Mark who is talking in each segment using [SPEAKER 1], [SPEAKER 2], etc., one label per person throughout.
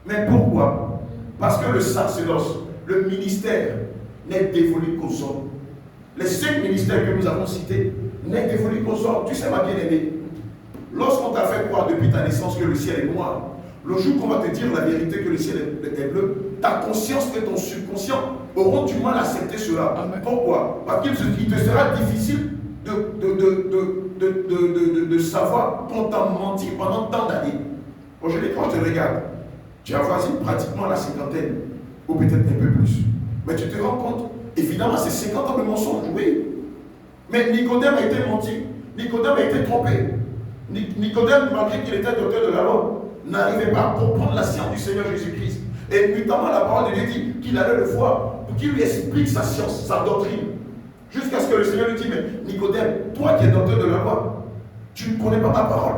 [SPEAKER 1] Mais pourquoi? Parce que le sacerdoce, le ministère, n'est dévolu qu'aux hommes. Les 5 ministères que nous avons cités n'est dévolu qu'aux hommes. Tu sais, ma bien-aimée, lorsqu'on t'a fait croire depuis ta naissance que le ciel est noir, le jour qu'on va te dire la vérité que le ciel est bleu, ta conscience et ton subconscient auront du mal à accepter cela. Amen. Pourquoi? Parce qu'il te sera difficile de savoir qu'on t'a menti pendant tant d'années. Aujourd'hui, quand je te regarde, tu as voici pratiquement la cinquantaine, ou peut-être un peu plus. Mais tu te rends compte, évidemment, c'est 50 ans de mensonge, oui. Mais Nicodème a été menti, Nicodème a été trompé. Nicodème, malgré qu'il était docteur de la loi, n'arrivait pas à comprendre la science du Seigneur Jésus-Christ. Et notamment la parole de Dieu dit qu'il allait le voir pour qu'il lui explique sa science, sa doctrine. Jusqu'à ce que le Seigneur lui dise, mais Nicodème, toi qui es docteur de la loi, tu ne connais pas ma parole.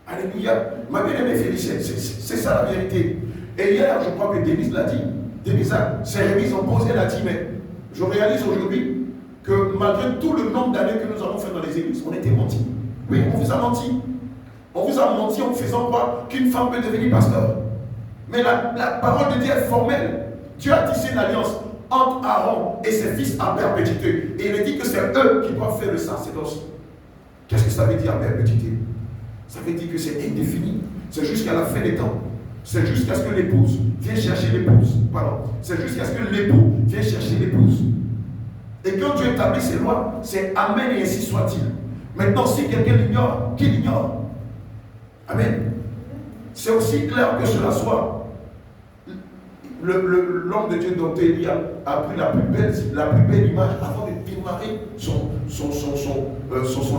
[SPEAKER 1] Alléluia. Ma bien-aimée Félicien, c'est ça la vérité. Et hier, je crois que Denise l'a dit. Denise s'est remise en cause, elle a dit, mais je réalise aujourd'hui que malgré tout le nombre d'années que nous avons fait dans les églises, on était menti. Oui, on vous a menti. On vous a menti en faisant croire qu'une femme peut devenir pasteur. Mais la parole de Dieu est formelle. Dieu a tissé une alliance entre Aaron et ses fils à perpétuité. Et il dit que c'est eux qui doivent faire le sacerdoce. Qu'est-ce que ça veut dire à perpétuité? Ça veut dire que c'est indéfini. C'est jusqu'à la fin des temps. C'est jusqu'à ce que l'épouse vienne chercher l'épouse. Pardon. C'est jusqu'à ce que l'époux vienne chercher l'épouse. Et quand Dieu établit ses lois, c'est Amen et ainsi soit-il. Maintenant, si quelqu'un l'ignore, qui l'ignore? Amen. C'est aussi clair que cela soit. L'homme de Dieu, docteur Elia, a pris la plus belle image avant de démarrer son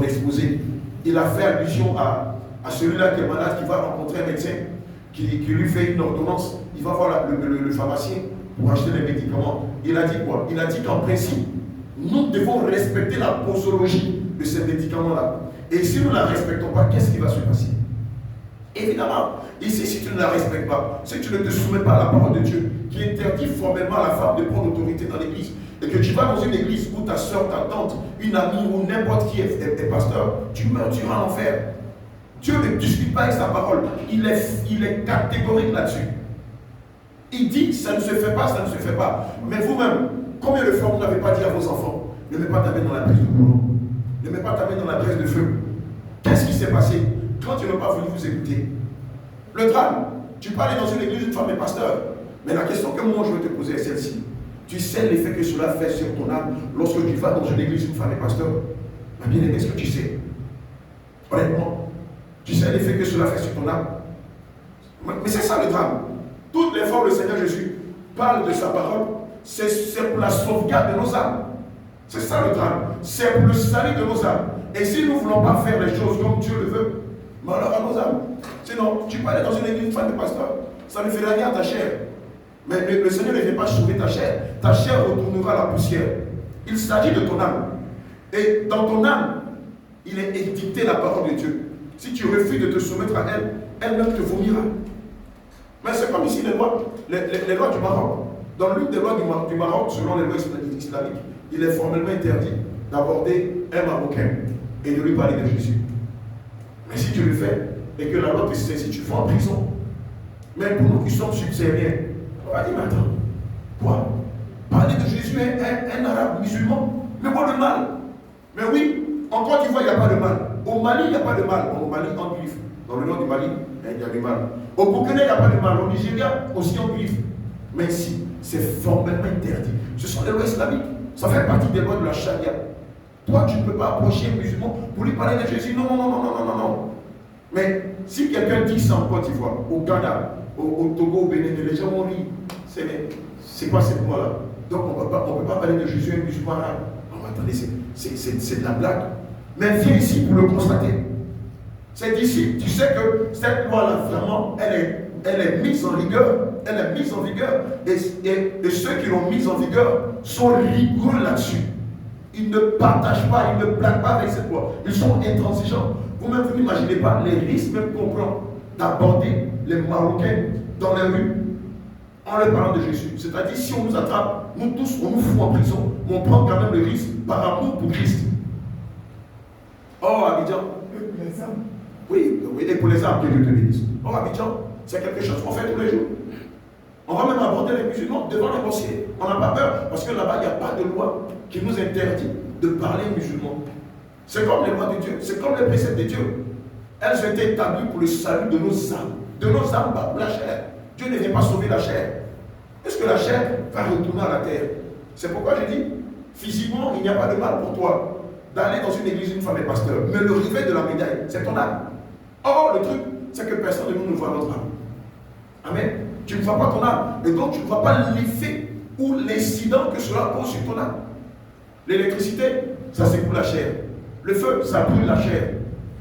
[SPEAKER 1] exposé. Il a fait allusion à celui-là qui est malade, qui va rencontrer un médecin, qui lui fait une ordonnance. Il va voir le pharmacien pour acheter les médicaments. Il a dit quoi? Il a dit qu'en principe, nous devons respecter la posologie de ces médicaments-là. Et si nous ne la respectons pas, qu'est-ce qui va se passer? Évidemment, ici, si tu ne la respectes pas, si tu ne te soumets pas à la parole de Dieu, qui interdit formellement à la femme de prendre autorité dans l'église, et que tu vas dans une église où ta soeur, ta tante, une amie ou n'importe qui est pasteur, tu meurs, tu iras en enfer. Dieu ne discute pas avec sa parole. Il est catégorique là-dessus. Il dit, ça ne se fait pas, ça ne se fait pas. Mais vous-même, combien de fois vous n'avez pas dit à vos enfants, ne mets pas ta main dans la prise de courant, ne mets pas ta main dans la pièce de feu? Qu'est-ce qui s'est passé quand tu n'as pas voulu vous écouter? Le drame, tu peux aller dans une église, une femme est pasteur. Mais la question que moi je veux te poser est celle-ci. Tu sais l'effet que cela fait sur ton âme lorsque tu vas dans une église, une femme est pasteur? Ma bien-aimée, est-ce que tu sais? Honnêtement, tu sais l'effet que cela fait sur ton âme? Mais c'est ça le drame. Toutes les fois où le Seigneur Jésus parle de sa parole, c'est pour la sauvegarde de nos âmes. C'est ça le drame. C'est pour le salut de nos âmes. Et si nous ne voulons pas faire les choses comme Dieu le veut, malheur à nos âmes. Sinon, tu peux aller dans une église, une femme de pasteur, ça ne fait rien à ta chair. Mais le Seigneur ne vient pas sauver ta chair. Ta chair retournera à la poussière. Il s'agit de ton âme. Et dans ton âme, il est édicté la parole de Dieu. Si tu refuses de te soumettre à elle, elle-même te vomira. Mais c'est comme ici les lois du Maroc. Dans l'une des lois du Maroc, selon les lois islamiques, il est formellement interdit d'aborder un Marocain et de lui parler de Jésus. Mais si tu le fais, et que la loi te saisit, tu vas en prison. Mais pour nous qui sommes subsahariens, on va dire, mais attends, quoi? Parler de Jésus à un arabe musulman? Mais quoi le mal? Mais oui, en Côte d'Ivoire, il n'y a pas de mal. Au Mali, il n'y a pas de mal. Au Mali, en juif. Dans le nord du Mali, il y a du mal. Au Burkina, il n'y a pas de mal. Au Nigeria, aussi en juif. Mais ici, c'est formellement interdit. Ce sont les lois islamiques. Ça fait partie des lois de la charia. Toi, tu ne peux pas approcher un musulman pour lui parler de Jésus. Non, non, non, non, non, non, non. Mais si quelqu'un dit ça en Côte d'Ivoire, au Ghana, au Togo, au Bénin, les gens vont dire, c'est quoi cette loi-là? Donc on ne peut pas parler de Jésus à un musulman arabe. Non, attendez, c'est de la blague. Mais viens ici pour le constater. C'est d'ici. Tu sais que cette loi-là, vraiment, elle est mise en vigueur. Elle est mise en vigueur. Et ceux qui l'ont mise en vigueur sont rigoureux là-dessus. Ils ne partagent pas, ils ne blaguent pas avec cette loi. Ils sont intransigeants. Vous-même, vous n'imaginez pas les risques même qu'on prend d'aborder les Marocains dans les rues en leur parlant de Jésus. C'est-à-dire, si on nous attrape, nous tous, on nous fout en prison, mais on prend quand même le risque par amour pour Christ. Oh, Abidjan. Oui, et pour les âmes, que Dieu te bénisse. Oh, Abidjan, C'est quelque chose qu'on fait tous les jours. On va même aborder les musulmans devant les mosquées. On n'a pas peur, parce que là-bas, il n'y a pas de loi qui nous interdit de parler musulman. C'est comme les lois de Dieu, c'est comme les préceptes de Dieu. Elles ont été établies pour le salut de nos âmes. De nos âmes, pas pour la chair. Dieu ne vient pas sauver la chair. Est-ce que la chair va retourner à la terre? C'est pourquoi je dis, physiquement, il n'y a pas de mal pour toi d'aller dans une église, une femme et pasteur. Mais le réveil de la médaille, c'est ton âme. Or, le truc, c'est que personne de nous ne voit notre âme. Amen. Tu ne vois pas ton âme. Et donc, tu ne vois pas l'effet ou l'incident que cela pose sur ton âme. L'électricité, ça secoue la chair. Le feu, ça brûle la chair.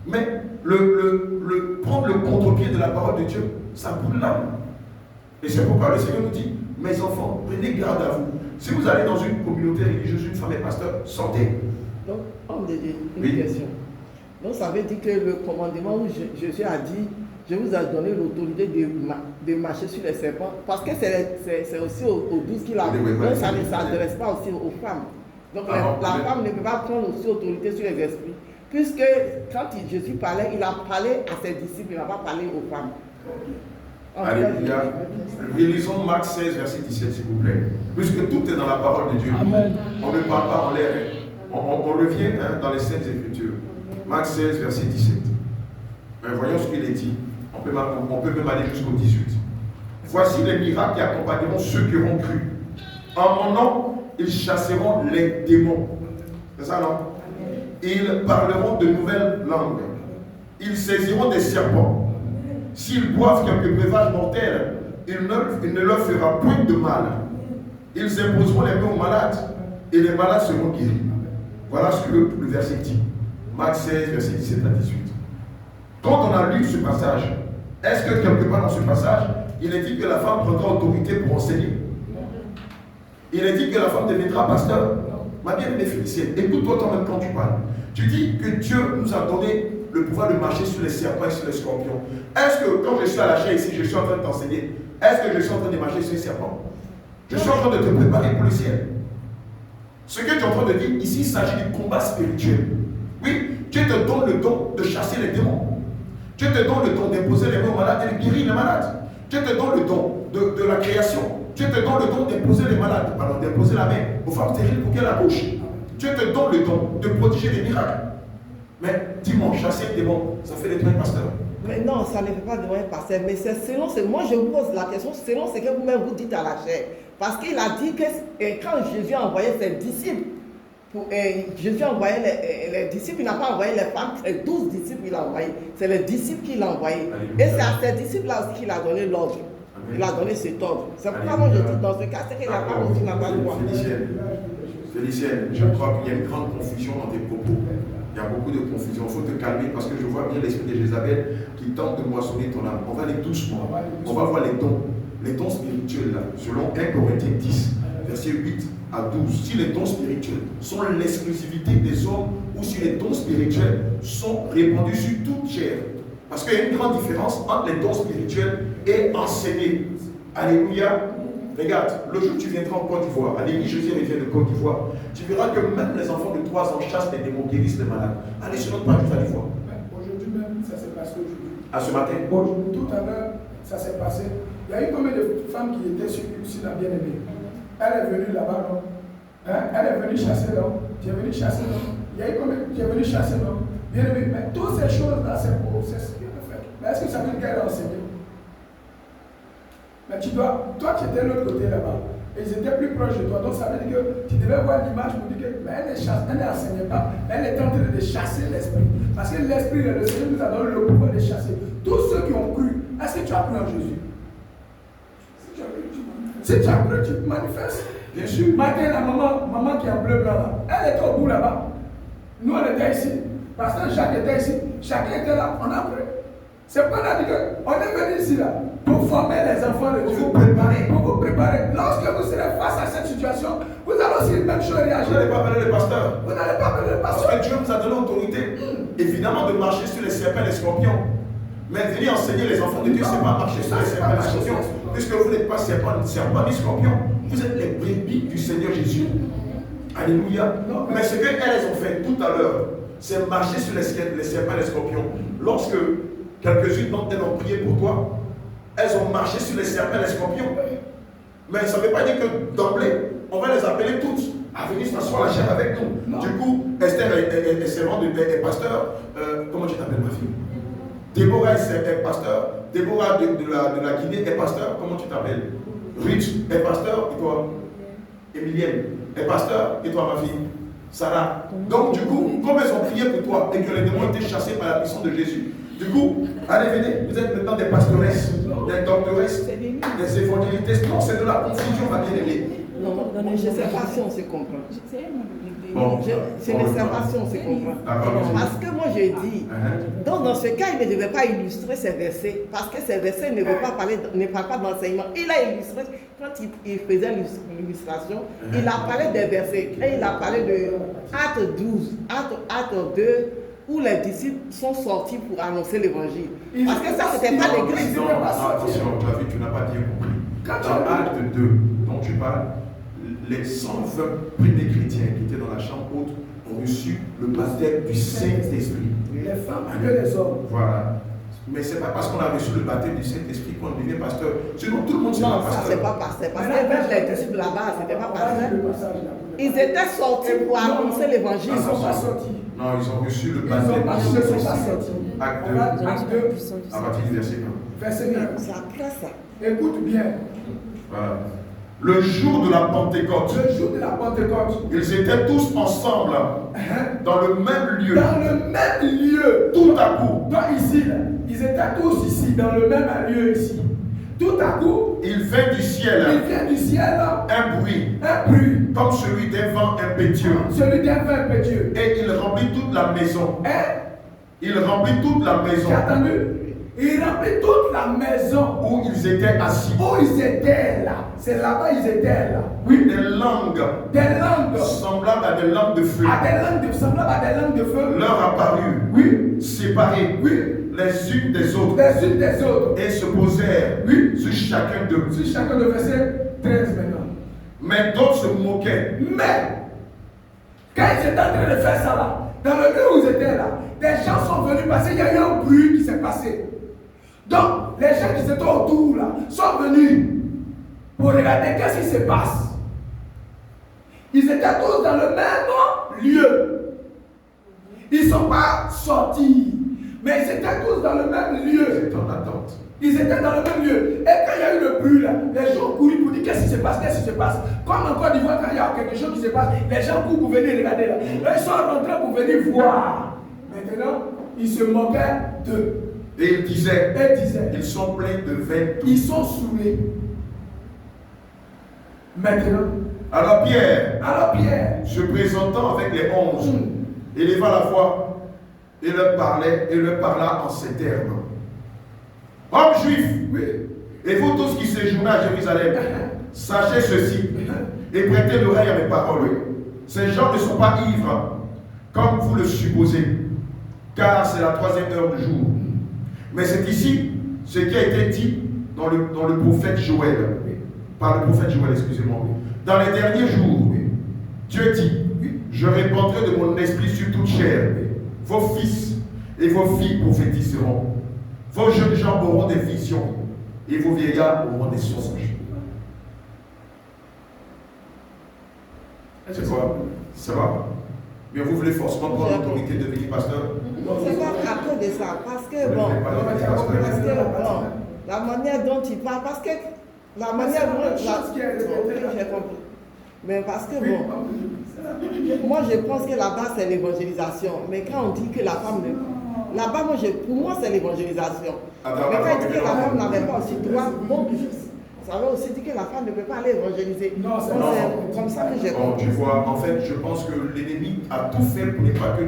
[SPEAKER 1] Mais prendre le contre-pied de la parole de Dieu, ça brûle l'âme. Et c'est pourquoi le Seigneur nous dit, mes enfants, prenez garde à vous. Si vous allez dans une communauté religieuse, une femme et pasteur, sortez.
[SPEAKER 2] Donc, homme de Dieu, une question. Donc, ça veut dire que le commandement où Jésus a dit, je vous ai donné l'autorité de marcher sur les serpents, parce que c'est aussi aux 12 qu'il a. Donc, ça ne s'adresse pas aussi aux femmes. Donc, la femme ne peut pas prendre aussi autorité sur les esprits. Puisque quand Jésus parlait, il a parlé à ses disciples, il n'a pas parlé aux femmes.
[SPEAKER 1] Alléluia. Relisons Marc 16, verset 17, s'il vous plaît. Puisque tout est dans la parole de Dieu.
[SPEAKER 2] Amen.
[SPEAKER 1] On ne parle pas en l'air. On revient dans les Saintes Écritures. Marc 16, verset 17. Mais voyons ce qu'il est dit. On peut même aller jusqu'au 18. Voici les miracles qui accompagneront ceux qui auront cru. En mon nom, ils chasseront les démons. C'est ça, non? Ils parleront de nouvelles langues. Ils saisiront des serpents. S'ils boivent quelques breuvages mortels, il ne leur fera point de mal. Ils imposeront les mains aux malades et les malades seront guéris. Voilà ce que le verset dit. Marc 16, verset 17 à 18. Quand on a lu ce passage, est-ce que quelque part dans ce passage, il est dit que la femme prendra autorité pour enseigner? Il est dit que la femme deviendra pasteur? Ma bien-aimée Félicienne, écoute-toi toi-même quand tu parles. Tu dis que Dieu nous a donné le pouvoir de marcher sur les serpents et sur les scorpions. Est-ce que quand je suis à la chair ici, je suis en train de t'enseigner, est-ce que je suis en train de marcher sur les serpents? Je suis en train de te préparer pour le ciel. Ce que tu es en train de dire ici, il s'agit du combat spirituel. Oui, Dieu te donne le don de chasser les démons. Dieu te donne le don d'imposer les mains aux malades et de guérir les malades. Dieu te donne le don de la création. Dieu te donne le don d'imposer les malades, pardon, d'imposer la main aux femmes stériles pour qu'elles accouchent. Dieu te donne le don de protéger des miracles. Mais dis-moi, chasser les démons, ça fait des trucs pasteur.
[SPEAKER 2] Mais non, ça ne fait pas de moi pasteur. Mais c'est selon, moi je vous pose la question selon ce que vous-même vous dites à la chair. Parce qu'il a dit que quand Jésus a envoyé ses disciples, Jésus a envoyé les disciples, il n'a pas envoyé les femmes, c'est 12 disciples qu'il a envoyés. C'est les disciples qu'il a envoyés. Et c'est à ces disciples-là aussi qu'il a donné l'ordre. Il a donné cet ordre. C'est pourquoi moi je dis dans ce cas, c'est que la femme aussi n'a pas le droit.
[SPEAKER 1] Félicienne, je crois qu'il y a une grande confusion dans tes propos. Il y a beaucoup de confusion. Il faut te calmer parce que je vois bien l'esprit de Jézabel qui tente de moissonner ton âme. On va aller doucement. On va voir les dons spirituels là, selon 1 Corinthiens 10, verset 8 à 12. Si les dons spirituels sont l'exclusivité des hommes ou si les dons spirituels sont répandus sur toute chair. Parce qu'il y a une grande différence entre les dons spirituels et enseigner. Alléluia. Regarde, le jour où tu viendras en Côte d'Ivoire, à l'église Jésus revient de Côte d'Ivoire, tu verras que même les enfants de 3 ans chassent les démons, guérissent les malades. Allez sur notre page, vous allez voir.
[SPEAKER 3] Aujourd'hui même, ça s'est passé aujourd'hui.
[SPEAKER 1] À ce matin?
[SPEAKER 3] Tout à l'heure, ça s'est passé. Il y a eu combien de femmes qui étaient sur la bien-aimée? Elle est venue là-bas, non? Hein? Elle est venue chasser l'homme. Tu es venu chasser l'homme. Il y a eu combien? Tu es venu chasser l'homme. Bien-aimé, mais toutes ces choses-là, c'est pour ce qu'elle a fait. Mais est-ce que ça veut dire qu'elle a enseigné? Mais tu dois, toi tu étais de l'autre côté là-bas, et ils étaient plus proches de toi, donc ça veut dire que tu devais voir l'image pour dire que mais elle n'enseignait pas, elle était en train de chasser l'esprit. Parce que l'esprit, le Seigneur nous a donné le pouvoir de chasser. Tous ceux qui ont cru, est-ce que tu as cru en Jésus? Si tu as cru, tu manifestes. Si tu as cru, tu te manifestes. Bien sûr. Matin, la maman qui est en bleu blanc là, elle était au bout là-bas. Nous on était ici, Pasteur Jacques était ici, chacun était là, on a cru. C'est pas là qu'on est venu ici là pour former les enfants de Dieu. Pour vous préparer. Lorsque vous serez face à cette situation, vous allez aussi même chose réagir.
[SPEAKER 1] Vous n'allez pas appeler le pasteur.
[SPEAKER 3] Vous n'allez pas appeler le pasteur.
[SPEAKER 1] Parce que Dieu nous a donné l'autorité, évidemment, de marcher sur les serpents et les scorpions. Mais venir enseigner les enfants de Dieu, ce n'est pas marcher sur les serpents et les scorpions. Puisque vous n'êtes pas serpents ni scorpions. Vous êtes les brebis du Seigneur Jésus. Alléluia. Mais ce qu'elles ont fait tout à l'heure, c'est marcher sur les serpents et les scorpions. Lorsque quelques-unes d'entre elles ont prié pour toi, elles ont marché sur les serpents et les scorpions. Mais ça ne veut pas dire que d'emblée, on va les appeler toutes à venir s'asseoir la chair avec nous.
[SPEAKER 3] Non.
[SPEAKER 1] Du coup, Esther est servante est pasteur. Comment tu t'appelles, ma fille? Déborah est pasteur. Déborah de la Guinée est pasteur. Comment tu t'appelles? Rich est pasteur. Et toi? Emilienne est pasteur. Et toi, ma fille? Sarah. Donc, du coup, comme elles ont prié pour toi et que les démons ont été chassés par la puissance de Jésus, du coup, allez, venez, vous êtes maintenant des pastoresses, des doctoresses, des évangélistes. Non, c'est de la confusion, ma bien-aimée.
[SPEAKER 2] Non, je ne sais pas si on se comprend.
[SPEAKER 1] Bon.
[SPEAKER 2] Je ne sais pas si on se comprend. Parce que moi je dis, donc dans ce cas, il ne devait pas illustrer ces versets, parce que ces versets ne parlent pas d'enseignement. Il a illustré, quand il faisait l'illustration, il a parlé des versets. Et il a parlé de Acte 12, Acte 2, où les disciples sont sortis pour annoncer l'évangile. Parce que ça, c'était pas l'église.
[SPEAKER 1] Non, attention, tu as vu, tu n'as pas bien compris. Dans Acte 2, dont tu parles, les 120 premiers chrétiens qui étaient dans la chambre haute ont reçu le baptême du Saint-Esprit.
[SPEAKER 3] Les femmes que les hommes.
[SPEAKER 1] Voilà. Mais ce n'est pas parce qu'on a reçu le baptême du Saint-Esprit qu'on devient pasteur. Sinon, tout le monde
[SPEAKER 2] Non,
[SPEAKER 1] pasteur.
[SPEAKER 2] ça, c'est pas pasteur. Parce que même les disciples là-bas, c'était pas pasteur. Ils étaient sortis pour annoncer l'évangile.
[SPEAKER 3] Ils ne sont pas sortis.
[SPEAKER 1] Non, ils ont reçu le
[SPEAKER 3] Ils
[SPEAKER 1] baptême
[SPEAKER 3] ne
[SPEAKER 1] du
[SPEAKER 3] sont pas
[SPEAKER 1] Saint-Esprit.
[SPEAKER 3] sortis.
[SPEAKER 1] Acte 2,
[SPEAKER 3] Acte 2,
[SPEAKER 1] à partir du verset 1.
[SPEAKER 3] verset 9.
[SPEAKER 2] C'est après ça.
[SPEAKER 3] Écoute bien.
[SPEAKER 1] Voilà. Le jour de la Pentecôte,
[SPEAKER 3] Le jour de la Pentecôte,
[SPEAKER 1] ils étaient tous ensemble dans le même lieu.
[SPEAKER 3] dans le même lieu,
[SPEAKER 1] Tout à coup,
[SPEAKER 3] donc ici, là, ils étaient tous ici, dans le même lieu ici. Tout à coup,
[SPEAKER 1] il vint du
[SPEAKER 3] il
[SPEAKER 1] ciel
[SPEAKER 3] vient du ciel
[SPEAKER 1] un bruit
[SPEAKER 3] un bruit,
[SPEAKER 1] comme celui d'un vent impétueux.
[SPEAKER 3] celui d'un vent impétueux.
[SPEAKER 1] Et il remplit toute la maison.
[SPEAKER 3] Hein?
[SPEAKER 1] Il remplit toute la maison
[SPEAKER 3] J'ai entendu? Il remplit toute la maison
[SPEAKER 1] où ils étaient assis.
[SPEAKER 3] où ils étaient là. C'est là-bas ils étaient là.
[SPEAKER 1] Oui, des langues
[SPEAKER 3] Des langues,
[SPEAKER 1] semblables à des langues de feu
[SPEAKER 3] semblables à des langues de feu.
[SPEAKER 1] leur apparurent,
[SPEAKER 3] Oui,
[SPEAKER 1] séparées
[SPEAKER 3] oui,
[SPEAKER 1] les unes des autres,
[SPEAKER 3] les unes des autres.
[SPEAKER 1] et se posèrent sur chacun d'eux.
[SPEAKER 3] Sur chacun de verset 13 maintenant.
[SPEAKER 1] Mais d'autres se moquaient.
[SPEAKER 3] Mais, quand ils étaient en train de faire ça là, dans le lieu où ils étaient là, des gens sont venus parce qu'il y a eu un bruit qui s'est passé. Donc, les gens qui étaient autour là sont venus pour regarder qu'est-ce qui se passe. Ils étaient tous dans le même lieu. Ils ne sont pas sortis, mais ils étaient tous dans le même lieu.
[SPEAKER 1] C'est en attente.
[SPEAKER 3] Ils étaient dans le même lieu. Et quand il y a eu le bruit là, les gens courent pour dire qu'est-ce qui se passe, qu'est-ce qui se passe. Comme en Côte d'Ivoire, quand il y a quelque chose qui se passe, les gens courent pour venir regarder là. Là, ils sont rentrés pour venir voir. Maintenant, ils se moquaient d'eux.
[SPEAKER 1] Et ils disaient,
[SPEAKER 3] Et disaient,
[SPEAKER 1] ils sont pleins de vin doux.
[SPEAKER 3] ils sont saoulés. Maintenant,
[SPEAKER 1] Alors Pierre,
[SPEAKER 3] Pierre,
[SPEAKER 1] se présentant avec les 11, éleva la voix et leur parla en ces termes. Hommes juifs,
[SPEAKER 3] oui,
[SPEAKER 1] et vous tous qui séjournez à Jérusalem, sachez ceci et prêtez l'oreille à mes paroles. Ces gens ne sont pas ivres, comme vous le supposez, car c'est la 3e heure du jour. Mais c'est ici ce qui a été dit dans le prophète Joël, par le prophète Joël, excusez-moi. Dans les derniers jours, Dieu dit, je répandrai de mon esprit sur toute chair. Vos fils et vos filles prophétiseront. Vos jeunes gens auront des visions et vos vieillards auront des songes. C'est quoi? Ça va? Mais vous voulez forcément prendre l'autorité de devenir pasteur?
[SPEAKER 2] C'est pas à cause de ça, parce que bon, la manière dont il parle, parce que la manière dont j'ai compris. Mais parce que bon, moi je pense que là-bas c'est l'évangélisation. Mais quand on dit que la femme ne. Là-bas, pour moi c'est l'évangélisation. Mais quand on dit que la femme n'avait pas aussi droit, donc ça veut aussi dire que la femme ne peut pas aller évangéliser.
[SPEAKER 3] Non, c'est
[SPEAKER 2] comme ça que j'ai compris.
[SPEAKER 1] Tu vois, en fait, je pense que l'ennemi a tout fait pour ne pas que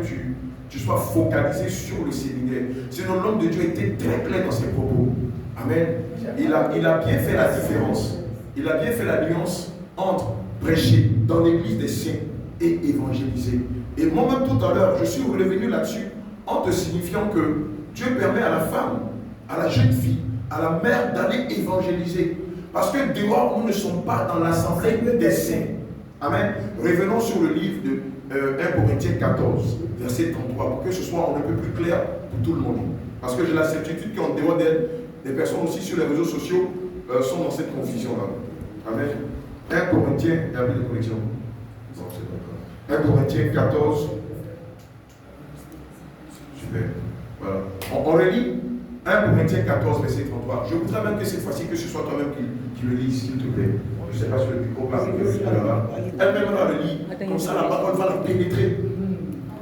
[SPEAKER 1] tu sois focalisé sur le séminaire. Sinon, l'homme de Dieu était très clair dans ses propos. Amen. Il a bien fait la différence. Il a bien fait la nuance entre prêcher dans l'église des saints et évangéliser. Et moi-même tout à l'heure, je suis revenu là-dessus en te signifiant que Dieu permet à la femme, à la jeune fille, à la mère d'aller évangéliser. Parce que dehors, nous ne sommes pas dans l'assemblée des saints. Amen. Revenons sur le livre de 1 Corinthiens 14, verset 33, pour que ce soit un peu plus clair pour tout le monde. Parce que j'ai la certitude qu'en dehors d'elle, les personnes aussi sur les réseaux sociaux sont dans cette confusion-là. Amen. 1 Corinthiens, il y a plus de connexion. 1 Corinthiens 14. Super. Voilà. On relit 1 Corinthiens 14, verset 33. Je voudrais même que cette fois-ci, que ce soit toi-même qui le lise, s'il te plaît. Je ne sais pas sur le micro, elle-même va le lire. Comme ça, la parole va la pénétrer.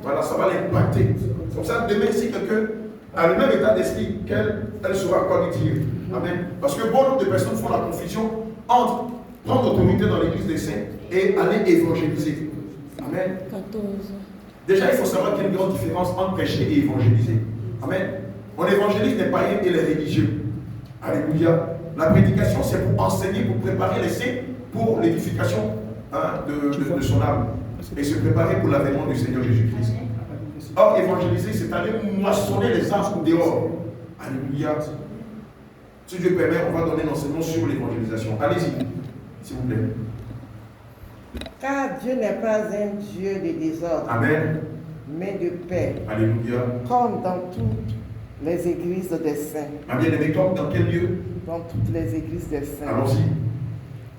[SPEAKER 1] Voilà, ça va l'impacter. Comme ça, demain, si quelqu'un a le même état d'esprit qu'elle, elle saura quoi lui dire. Amen. Parce que bon nombre de personnes font la confusion entre prendre autorité dans l'église des saints et aller évangéliser. Amen.
[SPEAKER 4] 14.
[SPEAKER 1] Déjà, il faut savoir qu'il y a une grande différence entre prêcher et évangéliser. Amen. On évangélise les païens et les religieux. Alléluia. La prédication, c'est pour enseigner, pour préparer les saints pour l'édification de son âme et se préparer pour l'avènement du Seigneur Jésus-Christ. Or, évangéliser, c'est aller moissonner les âmes dehors. Alléluia. Si Dieu permet, on va donner un enseignement sur l'évangélisation. Allez-y, s'il vous plaît.
[SPEAKER 2] Car Dieu n'est pas un Dieu de désordre,
[SPEAKER 1] Amen.
[SPEAKER 2] mais de paix,
[SPEAKER 1] Alléluia.
[SPEAKER 2] comme dans toutes les églises des saints.
[SPEAKER 1] Ma bien-aimée, comme dans quel lieu?
[SPEAKER 2] Dans toutes les églises des saints.
[SPEAKER 1] Allons-y.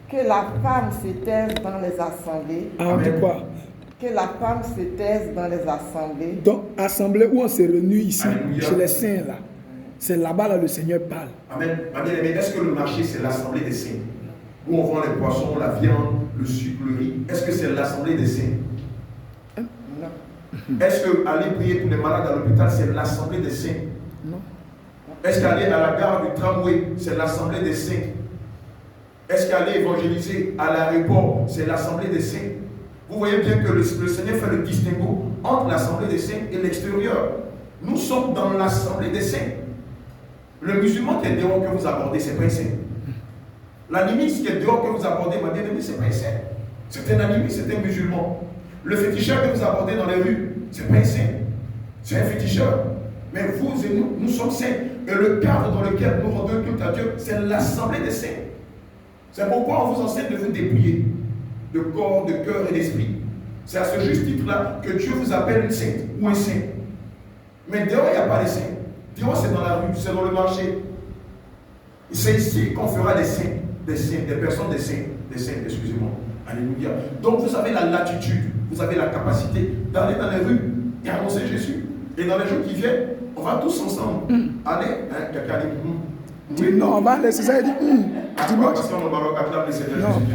[SPEAKER 2] Que la femme se taise dans les assemblées.
[SPEAKER 3] Ah, on dit quoi?
[SPEAKER 2] Que la femme se taise dans les assemblées.
[SPEAKER 3] Donc, assemblée où on s'est réunis ici,
[SPEAKER 1] Alléluia.
[SPEAKER 3] chez les saints là. C'est là-bas là, le Seigneur parle.
[SPEAKER 1] Amen. Ma bien-aimée, est-ce que le marché, c'est l'assemblée des saints? Où on vend les poissons, la viande, le sucre, le riz. Est-ce que c'est l'assemblée des saints?
[SPEAKER 2] Non.
[SPEAKER 1] Est-ce que aller prier pour les malades à l'hôpital, c'est l'assemblée des saints?
[SPEAKER 3] Non.
[SPEAKER 1] Est-ce qu'aller à la gare du tramway, c'est l'assemblée des saints? Est-ce qu'aller évangéliser à l'aéroport, c'est l'assemblée des saints? Vous voyez bien que le Seigneur fait le distinguo entre l'assemblée des saints et l'extérieur. Nous sommes dans l'assemblée des saints. Le musulman qui est dehors que vous abordez, c'est pas un saint. L'animiste qui est dehors que vous abordez, ma bien-aimée, c'est pas un saint. C'est un animiste, c'est un musulman. Le féticheur que vous abordez dans les rues, c'est pas un saint. C'est un féticheur. Mais vous et nous sommes saints. Et le cadre dans lequel nous rendons culte à Dieu, c'est l'assemblée des saints. C'est pourquoi on vous enseigne de vous dépouiller de corps, de cœur et d'esprit. C'est à ce juste titre-là que Dieu vous appelle une sainte ou un saint. Mais dehors, il n'y a pas de saints. Dehors, c'est dans la rue, c'est dans le marché. C'est ici qu'on fera des saints, des personnes des saints, excusez-moi. Alléluia. Donc vous avez la latitude, vous avez la capacité d'aller dans les rues et annoncer Jésus. Et dans les jours qui viennent, on va tous ensemble aller. Hein, quelqu'un dit
[SPEAKER 3] Oui, non, on va laisser ça et dire
[SPEAKER 1] dimanche. Parce qu'on va acclamer le Seigneur Jésus.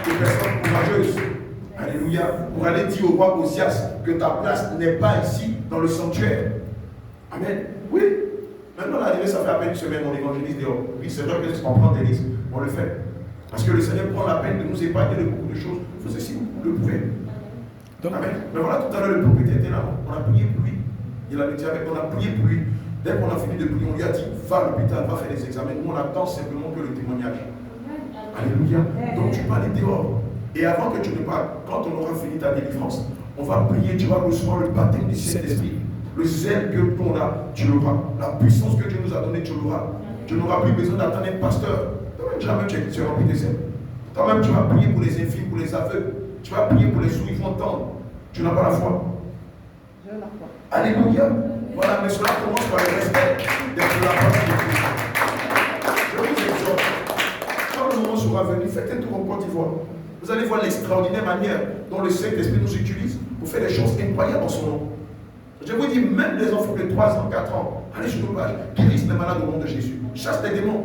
[SPEAKER 1] Des personnes courageuses. Alléluia. Pour aller dire au roi Osias que ta place n'est pas ici dans le sanctuaire. Amen. Oui. Maintenant, l'arrivée, ça fait à peine une semaine, on évangélise dehors. Oui, c'est vrai que on prend des risques. On le fait. Parce que le Seigneur prend la peine de nous épargner de beaucoup de choses. Vous aussi, vous le pouvez. Amen. Mais voilà, tout à l'heure, le propriétaire était là. On a prié pour lui. Il a dit avec, on a prié pour lui. Dès qu'on a fini de prier, on lui a dit, va à l'hôpital, va faire des examens. Nous, on attend simplement que le témoignage. Alléluia. Donc, tu peux aller dehors. Et avant que tu ne parles, quand on aura fini ta délivrance, on va prier, tu vas recevoir le baptême du Saint-Esprit. Le zèle que l'on a, tu l'auras. La puissance que Dieu nous a donnée, tu l'auras. Tu n'auras plus besoin d'attendre un pasteur. Toi-même, tu es rempli de zèle. Toi-même, tu vas prier pour les infirmes, pour les aveugles. Tu vas prier pour les sourds, ils vont entendre. Tu n'as pas la foi.
[SPEAKER 2] Je n'ai la foi.
[SPEAKER 1] Alléluia. Voilà, mais cela commence par le respect de la parole de Christ. Je vous exhorte. Quand le moment sera venu, faites un tour en Côte d'Ivoire. Vous allez voir l'extraordinaire manière dont le Saint-Esprit nous utilise pour faire des choses incroyables en son nom. Je vous dis, même les enfants de 3 ans, 4 ans, allez sur nos pages, guérissent les malades au nom de Jésus. Chasse les démons.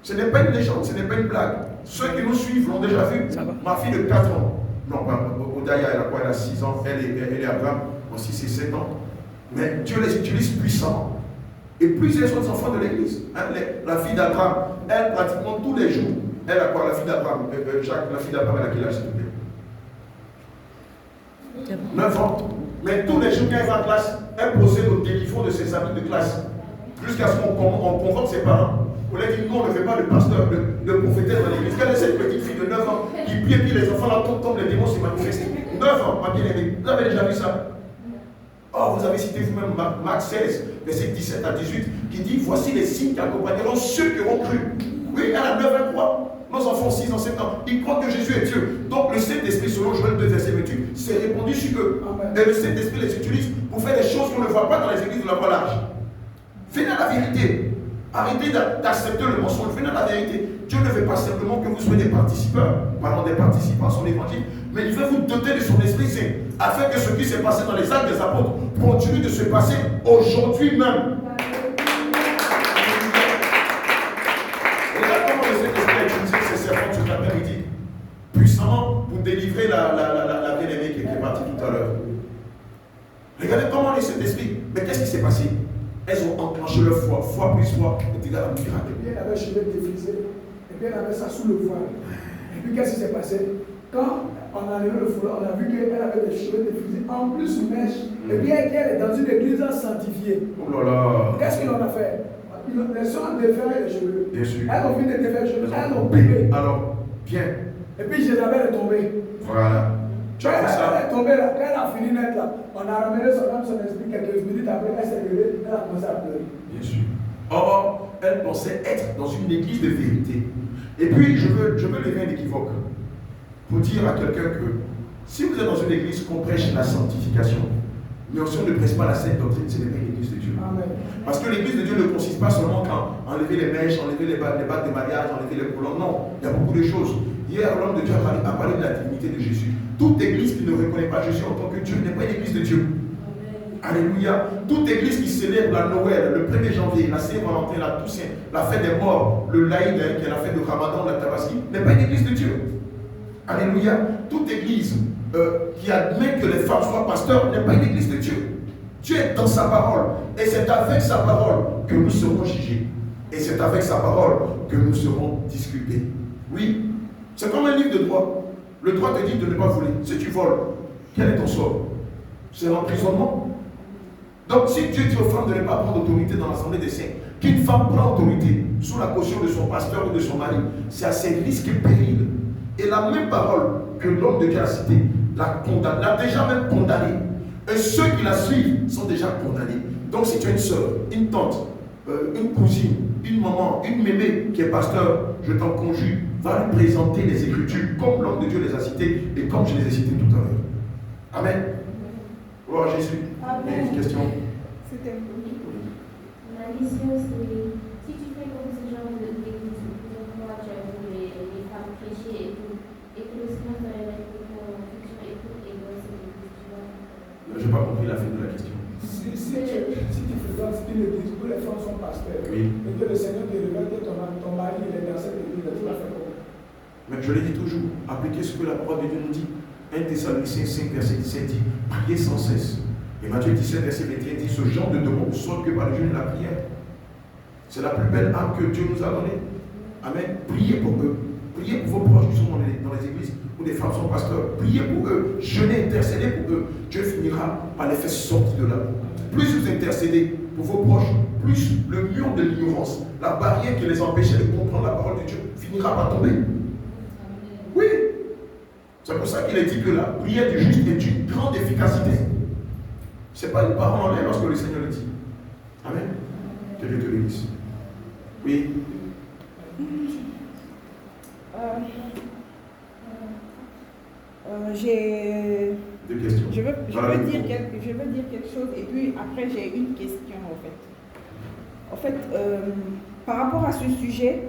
[SPEAKER 1] Ce n'est pas une légende, ce n'est pas une blague. Ceux qui nous suivent l'ont déjà vu. Ma fille de 4 ans, non, Odaya, elle a quoi? Elle a 6 ans, elle est Abraham, aussi c'est 7 ans. Mais Dieu les utilise puissamment. Et plusieurs autres enfants de l'église. Hein, la fille d'Abraham, elle pratiquement tous les jours. Elle a quoi? La fille d'Abraham, Jacques, la fille d'Abraham, elle a quel âge, s'il vous plaît? 9 ans. Mais tous les jours quand elle va en classe, elle procède au téléphone de ses amis de classe. Jusqu'à ce qu'on convoque ses parents. On leur dit non, on ne fait pas le pasteur, le prophétesse dans l'église. Quelle est cette petite fille de 9 ans qui prie et puis les enfants là tombent, les démons se manifestent. 9 ans, ma bien-aimée. Vous avez déjà vu ça? Oh, vous avez cité vous-même Marc 16, verset 17 à 18, qui dit voici les signes qui accompagneront ceux qui auront cru. Oui, elle a 9 ans, croit. Nos enfants 6 ans, 7 ans, ils croient que Jésus est Dieu. Donc le Saint-Esprit, selon Joël 2, verset 28, s'est répandu sur eux.
[SPEAKER 3] Amen.
[SPEAKER 1] Et le Saint-Esprit les utilise pour faire des choses qu'on ne voit pas dans les églises de la voie large. Venez à la vérité. Arrêtez d'accepter le mensonge. Venez à la vérité. Dieu ne veut pas simplement que vous soyez des participants à son évangile, mais il veut vous doter de son Esprit Saint, afin que ce qui s'est passé dans les actes des apôtres continue de se passer aujourd'hui même. Regarde comment le Saint-Esprit a utilisé ses servants cet après-midi, puissamment pour délivrer la bien-aimée qui est partie tout à l'heure. Regardez comment le Saint-Esprit. Mais qu'est-ce qui s'est passé? Elles ont enclenché leur foi, foi plus foi, et tu regardes un miracle.
[SPEAKER 3] Et puis elle avait les cheveux défrisés, et puis elle avait ça sous le voile. Et puis qu'est-ce qui s'est passé? Quand on a enlevé le foulard, on a vu qu'elle avait les cheveux défrisés, en plus une mèche, et puis elle est dans une église sanctifiée.
[SPEAKER 1] Oh là là!
[SPEAKER 3] Qu'est-ce qu'ils en ont fait? Ils sont défaits les cheveux.
[SPEAKER 1] Bien sûr.
[SPEAKER 3] Elles ont fini de défaire les cheveux, elles ont pipé.
[SPEAKER 1] Alors, bien.
[SPEAKER 3] Et puis Jézabel est tombée.
[SPEAKER 1] Voilà. Tu as
[SPEAKER 3] Elle
[SPEAKER 1] vu ça?
[SPEAKER 3] est tombée là, quand elle a fini d'être là, on a ramené son âme, son esprit, quelques minutes après, elle s'est levée, elle a commencé à pleurer.
[SPEAKER 1] Bien sûr. Or, elle pensait être dans une église de vérité. Et puis, je veux lever un équivoque pour dire à quelqu'un que si vous êtes dans une église qu'on prêche la sanctification, mais si on ne prêche pas la sainte doctrine, ce n'est pas l'église de Dieu.
[SPEAKER 3] Amen.
[SPEAKER 1] Parce que l'église de Dieu ne consiste pas seulement qu'à enlever les mèches, enlever les bagues de mariage, enlever les colonnes. Non, il y a beaucoup de choses. Hier, l'homme de Dieu a parlé de la divinité de Jésus. Toute église qui ne reconnaît pas Jésus en tant que Dieu n'est pas une église de Dieu. Alléluia. Toute église qui célèbre la Noël, le 1er janvier, la Saint-Valentin, la Toussaint, la fête des morts, le Laïd, qui est la fête de Ramadan, la Tabaski, n'est pas une église de Dieu. Alléluia. Toute église qui admet que les femmes soient pasteurs n'est pas une église de Dieu. Dieu est dans sa parole. Et c'est avec sa parole que nous serons jugés. Et c'est avec sa parole que nous serons discutés. Oui. C'est comme un livre de droit. Le droit te dit de ne pas voler. Si tu voles, quel est ton sort? C'est l'emprisonnement. Donc si Dieu dit aux femmes de ne pas prendre autorité dans l'assemblée des saints, qu'une femme prend autorité sous la caution de son pasteur ou de son mari, c'est à ses risques et périls. Et la même parole que l'homme de Dieu a citée, l'a déjà même condamnée. Et ceux qui la suivent sont déjà condamnés. Donc si tu as une soeur, une tante, une cousine, une maman, une mémé qui est pasteur, je t'en conjure, va lui présenter les Écritures comme l'homme de Dieu les a citées et comme je les ai citées tout à l'heure. Amen. Oh Jésus.
[SPEAKER 4] Amen.
[SPEAKER 1] Une question.
[SPEAKER 4] C'était ma question, c'est si tu fais comme ce genre d'église, plusieurs fois tu as vu les femmes prêcher et tout, et que le Seigneur t'a révélé pour futur époux et dans cette église, tu vois.
[SPEAKER 1] Je n'ai pas compris la fin de la question.
[SPEAKER 3] Si tu fréquentes une église où les femmes sont pasteurs,
[SPEAKER 1] Oui.
[SPEAKER 3] et que le Seigneur te révèle que ton mari il est dans cette église, tu vas faire comment?
[SPEAKER 1] Mais je l'ai dit toujours, appliquez ce que la parole de Dieu nous dit. 1 Thessaloniciens 5, verset 17 dit, priez sans cesse. Et Matthieu 17, verset 21 dit, ce genre de demande ne sort que par le jeûne et la prière. C'est la plus belle arme que Dieu nous a donnée. Amen. Priez pour eux. Priez pour vos proches qui sont dans les églises où des femmes sont pasteurs. Priez pour eux. Jeûnez, intercédez pour eux. Dieu finira par les faire sortir de là. Plus vous intercédez pour vos proches, plus le mur de l'ignorance, la barrière qui les empêchait de comprendre la parole de Dieu, finira par tomber. Oui. C'est pour ça qu'il est dit que la prière du juste est d'une grande efficacité. Ce n'est pas une parole en l'air lorsque le Seigneur le dit. Amen. Que Dieu te bénisse. Oui.
[SPEAKER 2] J'ai...
[SPEAKER 1] Deux questions.
[SPEAKER 2] Je veux dire quelque chose et puis après j'ai une question en fait. Par rapport à ce sujet,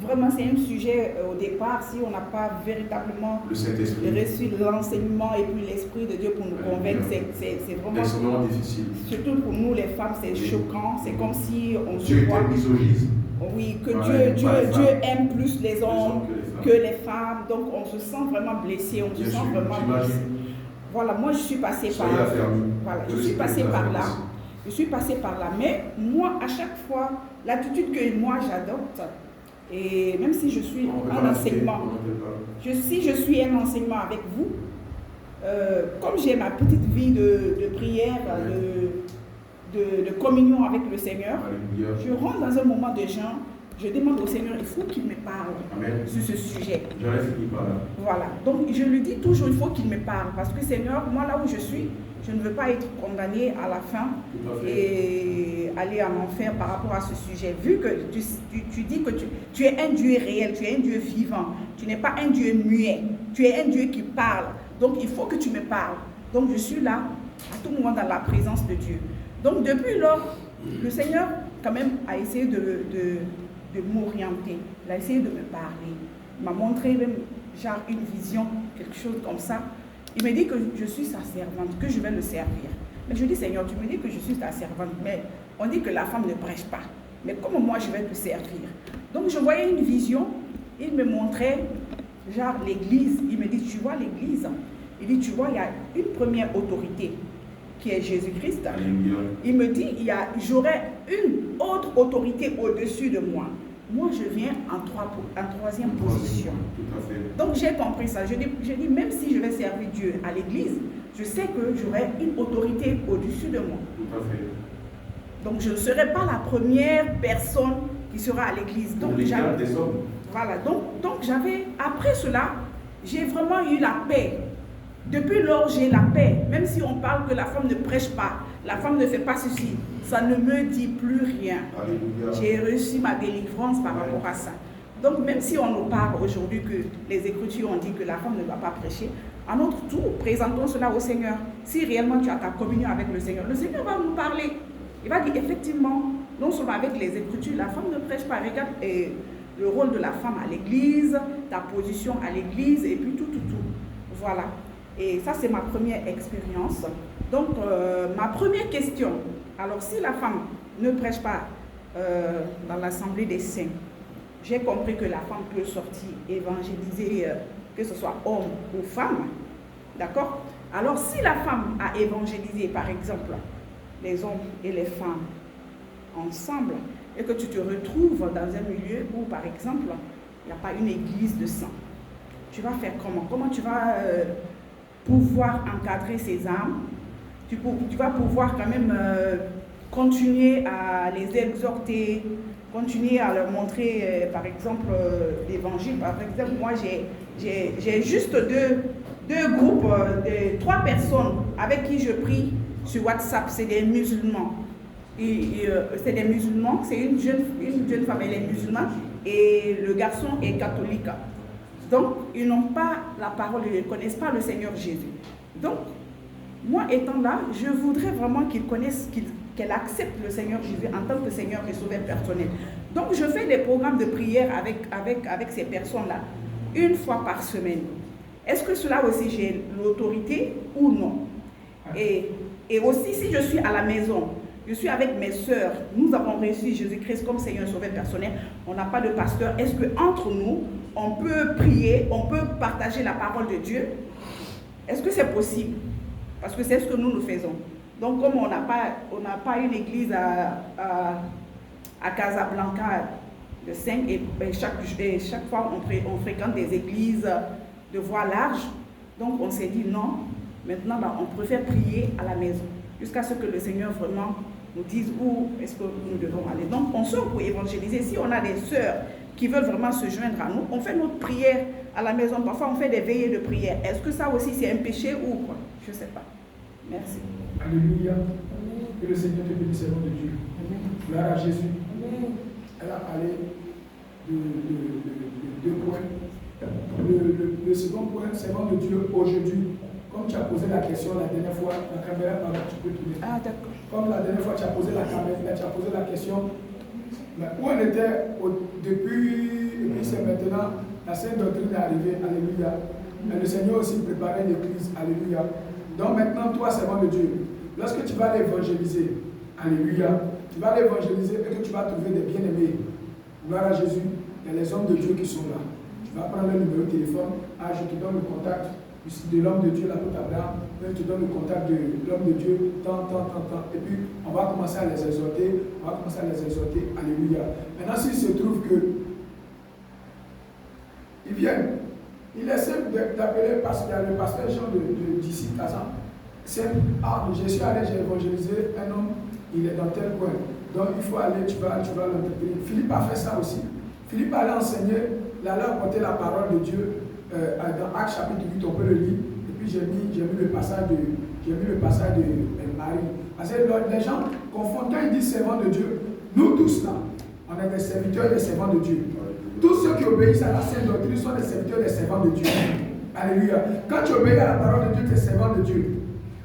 [SPEAKER 2] vraiment c'est un sujet au départ, si on n'a pas véritablement reçu l'enseignement et puis l'Esprit de Dieu pour nous convaincre, c'est vraiment
[SPEAKER 1] difficile.
[SPEAKER 2] Surtout pour nous les femmes, c'est choquant, c'est comme si on se
[SPEAKER 1] Dieu
[SPEAKER 2] voit...
[SPEAKER 1] était misogyne.
[SPEAKER 2] Oui, que
[SPEAKER 1] Ouais,
[SPEAKER 2] Dieu aime plus les hommes que les femmes, donc on se sent vraiment blessé, on se sent vraiment blessé. Voilà, moi je suis passée par là. Voilà, je suis passée par là. Je suis passée par là. Mais moi, à chaque fois, l'attitude que moi j'adopte, et même si je suis en enseignement, si je suis un enseignement avec vous, comme j'ai ma petite vie de prière, de communion avec le Seigneur, je rentre dans un moment de jeûne, je demande au Seigneur, il faut qu'il me parle sur ce sujet. Voilà, donc je lui dis toujours, il faut qu'il me parle, parce que Seigneur, moi là où je suis,
[SPEAKER 5] Je ne veux pas être condamnée à la fin et aller en enfer par rapport à ce sujet. Vu que tu dis que tu es un Dieu réel, tu es un Dieu vivant, tu n'es pas un Dieu muet, tu es un Dieu qui parle. Donc il faut que tu me parles. Donc je suis là à tout moment dans la présence de Dieu. Donc depuis lors, le Seigneur quand même a essayé de m'orienter. Il a essayé de me parler. Il m'a montré même genre une vision, quelque chose comme ça. Il me dit que je suis sa servante, que je vais le servir. Mais je dis, Seigneur, tu me dis que je suis ta servante, mais on dit que la femme ne prêche pas. Mais comment moi je vais te servir? Donc je voyais une vision, il me montrait genre l'église. Il me dit, tu vois l'église? Il dit, tu vois, il y a une première autorité qui est Jésus-Christ. Il me dit, j'aurai une autre autorité au-dessus de moi. Moi, je viens en troisième position.
[SPEAKER 1] Tout à fait.
[SPEAKER 5] Donc, j'ai compris ça. Je dis, même si je vais servir Dieu à l'église, je sais que j'aurai une autorité au-dessus de moi.
[SPEAKER 1] Tout à fait.
[SPEAKER 5] Donc, je ne serai pas la première personne qui sera à l'église. Donc,
[SPEAKER 1] des hommes.
[SPEAKER 5] Voilà. Donc j'avais, après cela, j'ai vraiment eu la paix. Depuis lors, j'ai la paix. Même si on parle que la femme ne prêche pas, la femme ne fait pas ceci, ça ne me dit plus rien. J'ai reçu ma délivrance par rapport à ça. Donc même si on nous parle aujourd'hui que les Écritures ont dit que la femme ne doit pas prêcher, à notre tour, présentons cela au Seigneur. Si réellement tu as ta communion avec le Seigneur va nous parler. Il va dire effectivement, non seulement avec les Écritures, la femme ne prêche pas. Regarde le rôle de la femme à l'église, ta position à l'église et puis tout. Voilà. Et ça, c'est ma première expérience. Donc, ma première question, alors si la femme ne prêche pas dans l'Assemblée des saints, j'ai compris que la femme peut sortir, évangéliser, que ce soit homme ou femme, d'accord? Alors, si la femme a évangélisé, par exemple, les hommes et les femmes ensemble, et que tu te retrouves dans un milieu où, par exemple, il n'y a pas une église de sang, tu vas faire comment? Comment tu vas pouvoir encadrer ces âmes? Tu vas pouvoir quand même continuer à les exhorter, continuer à leur montrer, par exemple, l'évangile. Par exemple, moi, j'ai juste deux groupes, 3 personnes avec qui je prie sur WhatsApp. C'est des musulmans. C'est des musulmans, c'est une jeune femme, elle est musulmane, et le garçon est catholique. Donc, ils n'ont pas la parole, ils ne connaissent pas le Seigneur Jésus. Donc, moi étant là, je voudrais vraiment qu'ils connaissent, qu'elle accepte le Seigneur Jésus en tant que Seigneur et Sauveur personnel. Donc, je fais des programmes de prière avec ces personnes-là, 1 fois par semaine. Est-ce que cela aussi, j'ai l'autorité ou non? Et aussi, si je suis à la maison, je suis avec mes sœurs, nous avons reçu Jésus-Christ comme Seigneur et Sauveur personnel, on n'a pas de pasteur. Est-ce qu'entre nous, on peut prier, on peut partager la parole de Dieu? Est-ce que c'est possible? Parce que c'est ce que nous faisons. Donc comme on n'a pas une église à Casablanca de 5, et chaque fois on fréquente des églises de voie large, donc on s'est dit non, maintenant on préfère prier à la maison, jusqu'à ce que le Seigneur vraiment nous dise où est-ce que nous devons aller. Donc on sort pour évangéliser. Si on a des sœurs qui veulent vraiment se joindre à nous, on fait notre prière à la maison. Parfois on fait des veillées de prière. Est-ce que ça aussi c'est un péché ou quoi? Je ne sais pas. Merci.
[SPEAKER 3] Alléluia. Que le Seigneur te bénisse au nom de Dieu. Gloire à Jésus. Elle a parlé de 2 points. Le second point, c'est le nom de Dieu aujourd'hui. Comme tu as posé la question la dernière fois, la caméra, tu peux tourner.
[SPEAKER 5] Ah, d'accord.
[SPEAKER 3] Comme la dernière fois, tu as posé la caméra, tu as posé la question. Mais où on était depuis, et puis c'est maintenant, la Sainte Doctrine est arrivée, alléluia. Mais le Seigneur aussi préparait l'Église, alléluia. Donc maintenant, toi, c'est le nom de Dieu. Lorsque tu vas l'évangéliser, alléluia, tu vas l'évangéliser et que tu vas trouver des bien-aimés. Gloire à Jésus, il y a les hommes de Dieu qui sont là. Tu vas prendre le numéro de téléphone, je te donne le contact de l'homme de Dieu, l'apôtre Abraham, je te donne le contact de l'homme de Dieu, tant. Et puis, on va commencer à les exhorter, alléluia. Maintenant, s'il se trouve que ils viennent, il essaie d'appeler parce qu'il y a le pasteur Jean d'ici, Kazan. Je suis allé, j'ai évangélisé un homme, il est dans tel coin. Donc, il faut aller, tu vas l'entretenir. Philippe a fait ça aussi. Philippe allait enseigner, il allait apporter la parole de Dieu. Dans Actes chapitre 8, on peut le lire. Et puis j'ai mis le passage j'ai vu le passage de Marie. Parce que les gens confondent quand ils disent servant de Dieu. Nous tous là, on est des serviteurs et des servants de Dieu. Tous ceux qui obéissent à la sainte doctrine sont des serviteurs et des servants de Dieu. Alléluia. Quand tu obéis à la parole de Dieu, tu es servant de Dieu.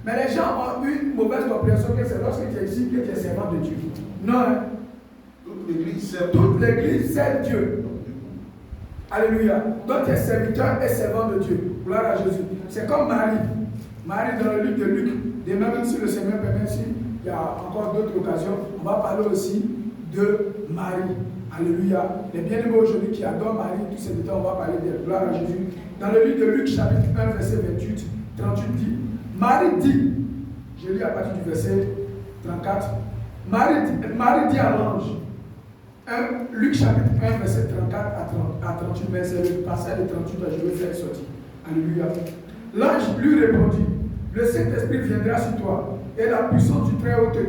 [SPEAKER 3] Mais les gens ont une mauvaise compréhension que c'est lorsque tu es ici que tu es servant de Dieu. Non, hein? Toute l'église sert Dieu. Alléluia. Donc tu es serviteur et servant de Dieu. Gloire à Jésus. C'est comme Marie. Marie dans le livre de Luc. Demain, même si le Seigneur permet, il y a encore d'autres occasions, on va parler aussi de Marie. Alléluia. Les bien-aimés aujourd'hui qui adorent Marie, tous ces détails, on va parler d'elle. Gloire à Jésus. Dans le livre de Luc, chapitre 1, verset 28, 38 dit, Marie dit, je lis à partir du verset 34, Marie dit à l'ange, Luc chapitre 1, verset 34 à 38, mais c'est le passage de 38 que je vais faire sortir. Alléluia. L'ange lui répondit, le Saint-Esprit viendra sur toi, et la puissance du Très-Haut te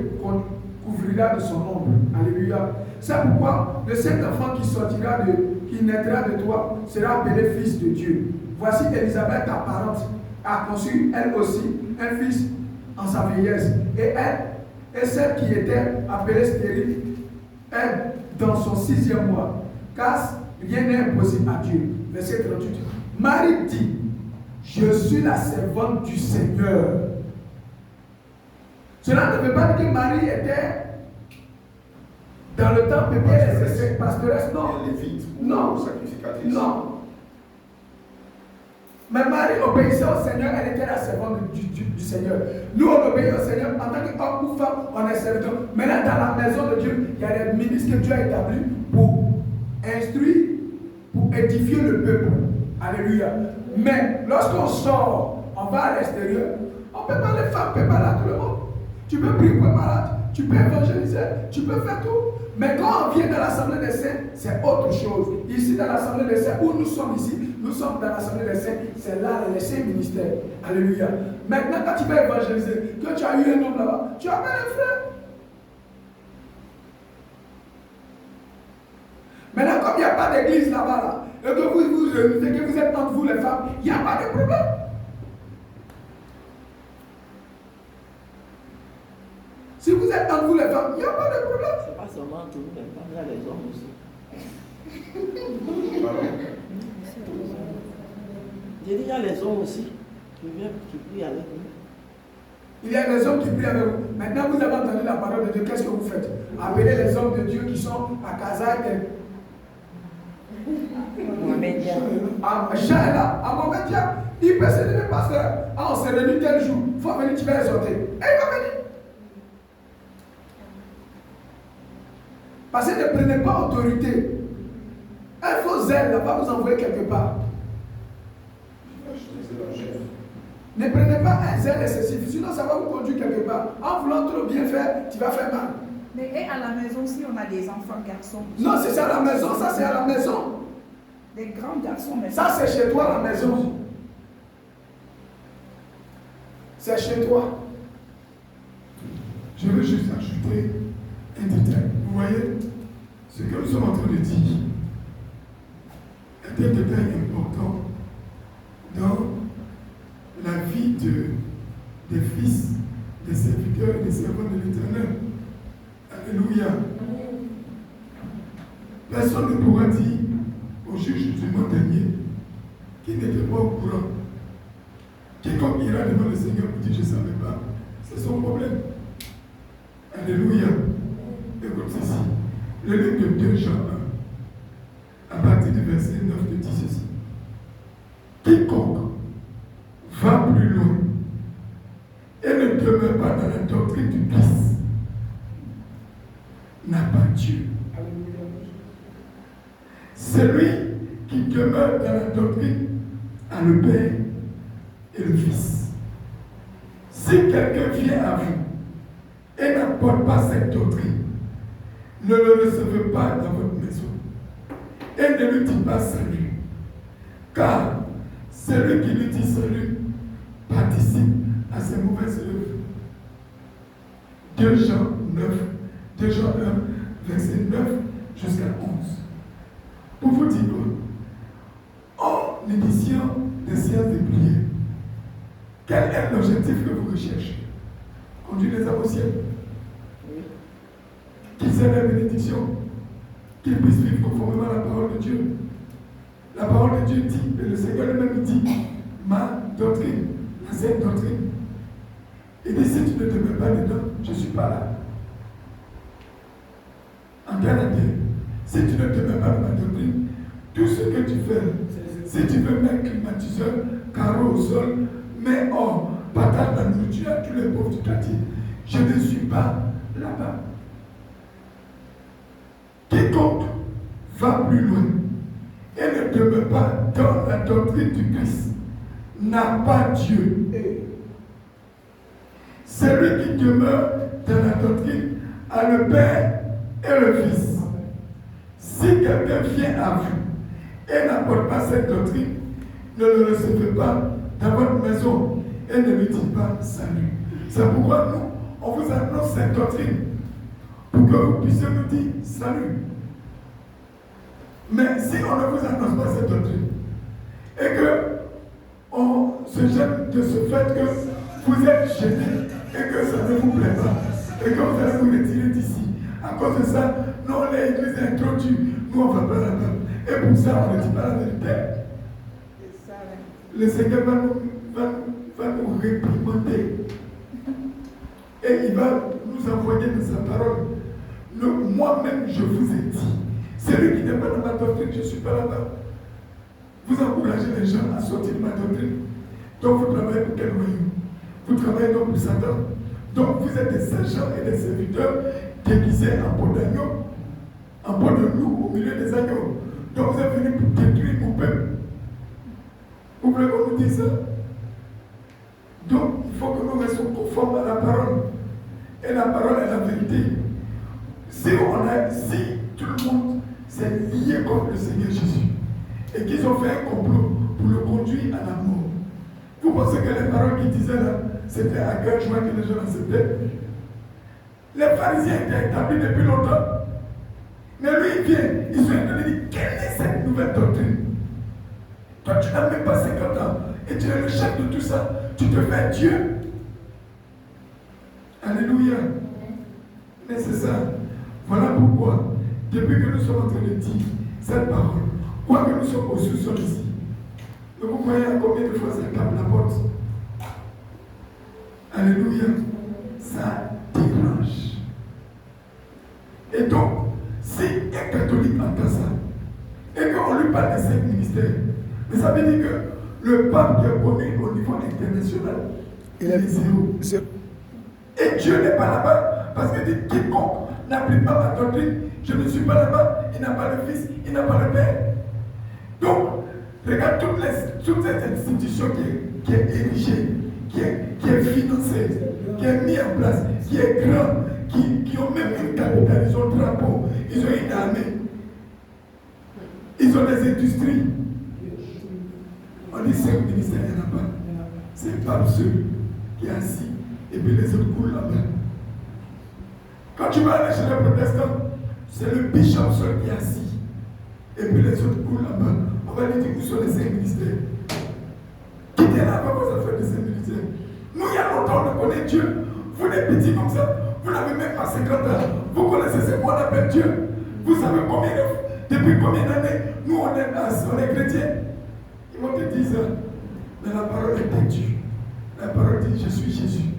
[SPEAKER 3] couvrira de son ombre. Alléluia. C'est pourquoi le Saint-Enfant qui naîtra de toi sera appelé Fils de Dieu. Voici Élisabeth, ta parente, a conçu elle aussi un fils en sa vieillesse. Et celle qui était appelée stérile est dans son 6e mois, car rien n'est impossible à Dieu. Verset 38. Marie dit, je suis la servante du Seigneur. Cela ne veut pas dire que Marie était dans le temple et elle était pastoresse. Non. Non. Non. Mais Marie obéissait au Seigneur, elle était la servante du Seigneur. Nous, on obéit au Seigneur en tant qu'homme ou femme, on est serviteur. Maintenant, dans la maison de Dieu, il y a des ministres que Dieu a établis pour instruire, pour édifier le peuple. Alléluia. Mais lorsqu'on sort, on va à l'extérieur, on peut pas les femmes, on peut pas là tout le monde. Tu peux prier pour un malade, tu peux évangéliser, tu peux faire tout. Mais quand on vient dans l'Assemblée des Saints, c'est autre chose. Ici, dans l'Assemblée des Saints, où nous sommes ici, nous sommes dans l'Assemblée des Saints, c'est là les saints ministères. Alléluia. Maintenant, quand tu vas évangéliser, que tu as eu un homme là-bas, tu appelles un frère. Maintenant, comme il n'y a pas d'église là-bas, là, et que vous vous réunissez, que vous êtes entre vous les femmes, il n'y a pas de problème. Si vous êtes entre vous les femmes, il n'y a pas de problème.
[SPEAKER 2] C'est pas seulement entre nous les femmes, il y a les hommes aussi. J'ai dit, il y a les hommes aussi qui viennent, qui prient avec nous.
[SPEAKER 3] Il y a des hommes qui prient avec vous. Maintenant, vous avez entendu la parole de Dieu, qu'est-ce que vous faites? Appelez les hommes de Dieu qui sont à Kazaï. Jean est là, à Mohamedia, il peut se lever, pasteur. Ah, on s'est réunis tel jour, il faut venir, tu vas exhorter. Et il va venir. Parce que ne prenez pas autorité. Un faux zèle ne va pas vous envoyer quelque part. Ne prenez pas un zèle excessif, sinon ça va vous conduire quelque part. En voulant trop bien faire, tu vas faire mal.
[SPEAKER 5] Mais et à la maison, si on a des enfants garçons?
[SPEAKER 3] Non, c'est ça à la maison, ça c'est à la maison.
[SPEAKER 5] Des grands garçons, mais
[SPEAKER 3] ça c'est chez toi à la maison. C'est chez toi.
[SPEAKER 6] Je veux juste ajouter un détail. Vous voyez, ce que nous sommes en train de dire est un détail important dans la vie des fils, des serviteurs et des servants de l'Éternel. Alléluia. Personne ne pourra dire au juge du mois dernier qui n'était pas au courant. Quiconque ira devant le Seigneur pour dire je ne savais pas, c'est son problème. Alléluia. Écoute ceci. Le livre de 2 Jean 1, à partir du verset 9, dit ceci. Quiconque va plus loin et ne demeure pas dans la doctrine du Christ n'a pas Dieu. Celui qui demeure dans la doctrine a le Père et le Fils. Si quelqu'un vient à vous et n'apporte pas cette doctrine, ne le recevez pas dans votre maison et ne lui dites pas salut, car celui qui lui dit salut participe à ses mauvaises œuvres. 2 Jean 1, verset 9 jusqu'à 11. Pour vous dire, en édition des séances de prière, Quel est l'objectif que vous recherchez? Conduire les âmes au ciel. Qu'ils aient la bénédiction, qu'ils puissent vivre conformément à la parole de Dieu. La parole de Dieu dit, et le Seigneur lui-même dit, ma doctrine, la sainte doctrine. Il dit, si tu ne te mets pas dedans, je ne suis pas là. En Canada, si tu ne te mets pas dans ma doctrine, tout ce que tu fais, si tu veux mettre climatiseur, carreau au sol, mets or, patate dans la nourriture à tous les pauvres du quartier, je ne suis pas là-bas. Quiconque va plus loin et ne demeure pas dans la doctrine du Christ n'a pas Dieu. Celui qui demeure dans la doctrine a le Père et le Fils. Si quelqu'un vient à vous et n'apporte pas cette doctrine, ne le recevez pas dans votre maison et ne lui dites pas salut. C'est pourquoi nous, on vous annonce cette doctrine pour que vous puissiez nous dire salut. Mais si on ne vous annonce pas cette doctrine et que on se gêne de ce fait que vous êtes gêné et que ça ne vous plaît pas et que vous allez vous retirer d'ici, à cause de ça, nous on est église introduite, nous on ne va pas là-bas. Et pour ça, on ne dit pas la vérité. Le Seigneur va nous réprimander. Et il va nous envoyer de sa parole. Moi-même, je vous ai dit, celui qui n'est pas dans ma doctrine, je ne suis pas là-bas. Vous encouragez les gens à sortir de ma doctrine. Donc vous travaillez pour quel royaume? Vous travaillez donc pour Satan. Donc vous êtes des agents et des serviteurs déguisés en peau d'agneau, en peau de loup au milieu des agneaux. Donc vous êtes venus pour détruire mon peuple. Vous voulez qu'on nous dise ça? Donc il faut que nous restions conformes à la parole. Et la parole est la vérité. Si tout le monde s'est lié contre le Seigneur Jésus et qu'ils ont fait un complot pour le conduire à la mort, vous pensez que les paroles qu'il disait là, c'était à cœur joie que les gens acceptaient? Les pharisiens étaient établis depuis longtemps. Mais lui, il vient, ils sont en train de dire, quelle est cette nouvelle doctrine? Toi, tu n'as même pas 50 ans et tu es le chef de tout ça. Tu te fais Dieu. Alléluia. Mais c'est ça. Voilà pourquoi, depuis que nous sommes en train de dire cette parole, quoi que nous sommes au sous-sol ici, vous voyez à combien de fois ça tape la porte? Alléluia. Ça dérange. Et donc, si un catholique entend ça, et qu'on lui parle de 5 ministères, mais ça veut dire que le pape qui est connu au niveau international, il est zéro. Et Dieu n'est pas là-bas, parce qu'il dit quiconque n'applique pas ma doctrine, je ne suis pas là-bas, il n'a pas le Fils, il n'a pas le Père. Donc, regarde toutes ces institutions qui est érigée, qui est financée, qui est mise en place, qui est grand, qui ont même une capitale, ils ont un drapeau, ils ont une armée, ils ont des industries. On dit 5 ministères, il n'y en a pas. C'est pas seul qui est assis et puis les autres coulent là-bas. Quand tu vas aller chez les protestants, c'est le bishop seul qui est assis et puis les autres coulent là-bas. On va lui dire où sont les 5 ministères. Qui était là, comment ça fait les 5 ministères? Nous, il y a longtemps, on connaît Dieu. Vous les petits comme ça, vous n'avez même pas 50 ans. Vous connaissez ce qu'on appelle Dieu. Vous savez depuis combien d'années nous on est chrétiens? Ils vont te dire ça. Mais la parole est têtue. La parole dit, je suis Jésus.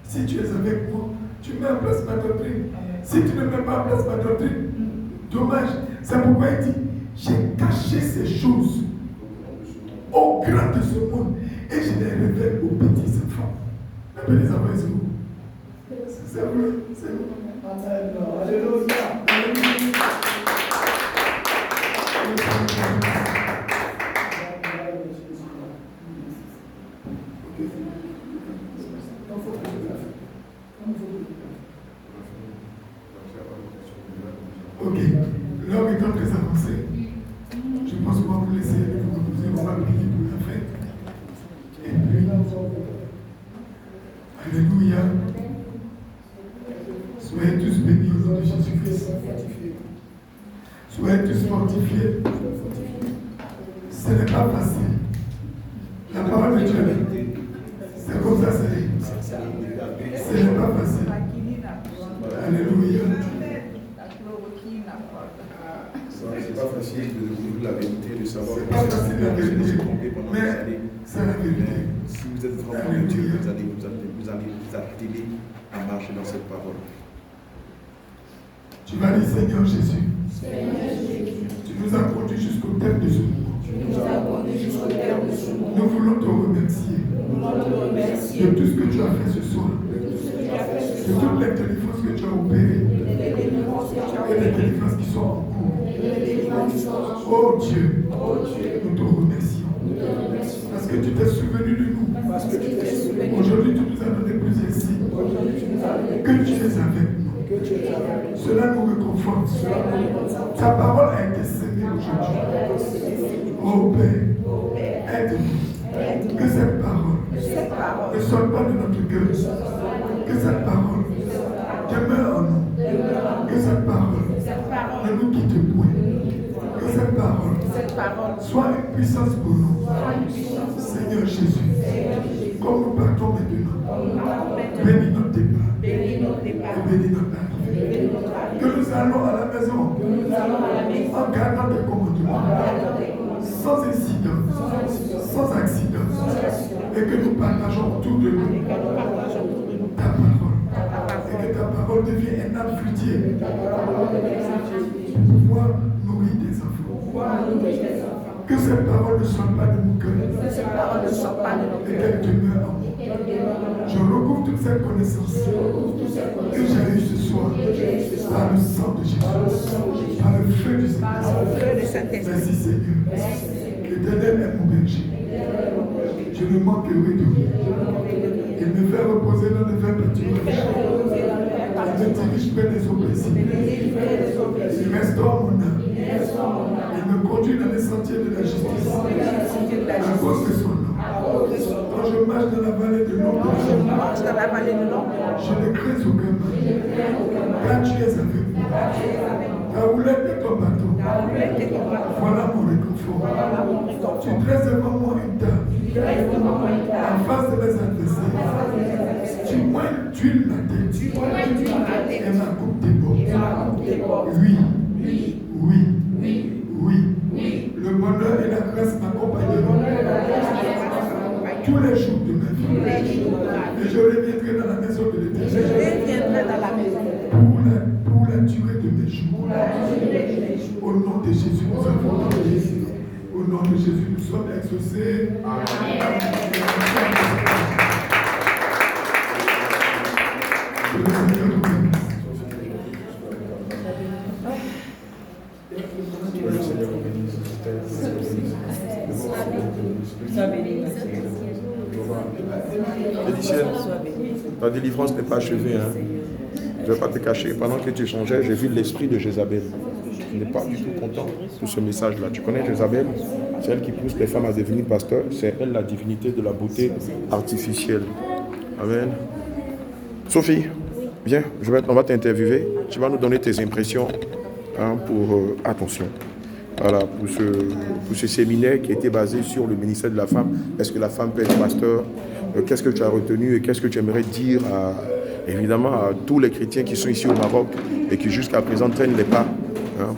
[SPEAKER 6] Si tu es avec moi, tu mets en place ma doctrine. Si tu ne mets pas en place ma doctrine, dommage. C'est pourquoi il dit, j'ai caché ces choses aux grands de ce monde et je les révèle aux petits enfants. Les petits enfants, ils sont où? C'est vrai, c'est vrai.
[SPEAKER 3] Alléluia.
[SPEAKER 6] Ok, l'heure étant très avancée, je pense qu'on va vous laisser vous reposer, on va prier pour la fête. Et puis, alléluia. Soyez tous bénis au nom de Jésus-Christ. Soyez tous fortifiés. Ce n'est pas facile. La parole de Dieu, c'est ça, ce n'est pas facile. Alléluia.
[SPEAKER 1] C'est pas facile de découvrir la vérité, de savoir.
[SPEAKER 6] C'est pas facile la vérité, mais c'est la vérité.
[SPEAKER 1] Si vous êtes vraiment de Dieu, vous allez atteler à marcher dans cette parole.
[SPEAKER 6] Tu vas dire Seigneur Jésus. Tu nous as conduits jusqu'au terme de ce moment. Nous voulons te remercier de tout ce que tu as fait ce soir, de toutes les délivrances que tu as opérées et les délivrances qui sont en cours. Oh Dieu, nous te remercions parce que tu t'es souvenu de nous. Aujourd'hui, tu nous as donné plusieurs signes que tu es avec nous. Cela nous réconforte. Ta parole a été sémée aujourd'hui. Oh Père, aide-nous. Que cette parole ne sorte pas de notre cœur. Que cette parole demeure en nous. Que cette parole ne nous quitte point. Que cette parole soit une puissance pour nous. Seigneur Jésus, comme nous partons maintenant, bénis notre départ et bénis notre arrivée. Que nous allons à la maison en gardant tes commandements, sans incident, sans accident, et que nous partageons autour de nous ta parole, et que ta parole devienne un arbre fruitier pour pouvoir nourrir tes enfants. Que cette parole ne sorte pas de mon cœur, et qu'elle demeure en moi. Je recouvre toute cette connaissance que j'ai eue ce soir par le sang de Jésus, par le feu du Saint-Esprit. Merci Seigneur. L'Éternel est mon berger. Je ne manquerai de rien. Il me fait reposer dans le verts pâturages. Il me dirige près des eaux paisibles. Il restaure mon âme. Il me conduit dans les sentiers de la justice. À cause de son nom. Quand je marche dans la vallée de l'ombre, je ne crains aucun mal. Car tu es avec moi. Ta houlette et ton bâton. Voilà mon réconfort. Tu dresses devant moi une table en face de mes adversaires. Tu moines d'huile ma tête et ma coupe déborde. Oui. Le bonheur et la grâce m'accompagneront tous les jours de ma vie. Et je reviendrai dans la maison de l'Éternel pour la durée de mes jours. Au nom de Jésus, nous avons prié. Au nom de Jésus, nous sommes exaucés. Amen.
[SPEAKER 1] Ta délivrance n'est pas achevée. Hein. Je ne vais pas te cacher. Pendant que tu changeais, j'ai vu l'esprit de Jézabel. Je n'ai pas du tout content de ce message-là. Tu connais Jézabel? C'est elle qui pousse les femmes à devenir pasteurs. C'est elle la divinité de la beauté artificielle. Amen. Sophie, viens, on va t'interviewer. Tu vas nous donner tes impressions attention. Voilà, pour ce séminaire qui était basé sur le ministère de la femme. Est-ce que la femme peut être pasteur? Qu'est-ce que tu as retenu et qu'est-ce que tu aimerais dire évidemment à tous les chrétiens qui sont ici au Maroc et qui jusqu'à présent traînent les pas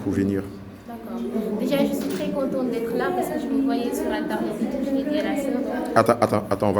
[SPEAKER 1] pour venir?
[SPEAKER 4] D'accord. Déjà, je suis très contente d'être là parce que je me voyais sur Internet et tout. Je vais dire à ça.
[SPEAKER 1] Attends, on va